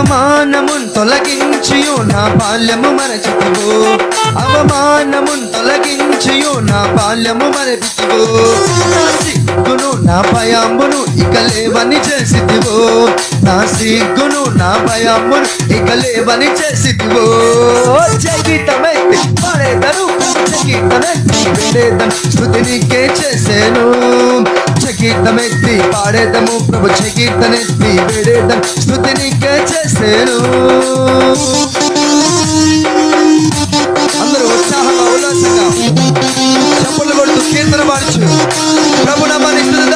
అవమానమున్ తొలగించియు నా బాల్యము మరచితివో, అవమానమున్ తొలగించియు నా బాల్యము మరచితివో, నా సిగ్గును నా భయమును ఇక లేవని చేసితివో, నా సిగ్గును నా భయమును ఇక లేవని చేసితివో. జీవితమైతే పాడేదను, జీవితమైతే వేడేదను, స్తుతి నీకే చేసేను. జీవితమెత్తి పాడేదము ప్రభు, జీవితమెత్తి వేడేదం, స్తుతి నీకే చేసేను. అందరూ ఉత్సాహంగా ఉల్లాసంగా చప్పులు కొడుతూ కీర్తన పాడుచు ప్రభు నామాన్ని స్తుతిద్దాం.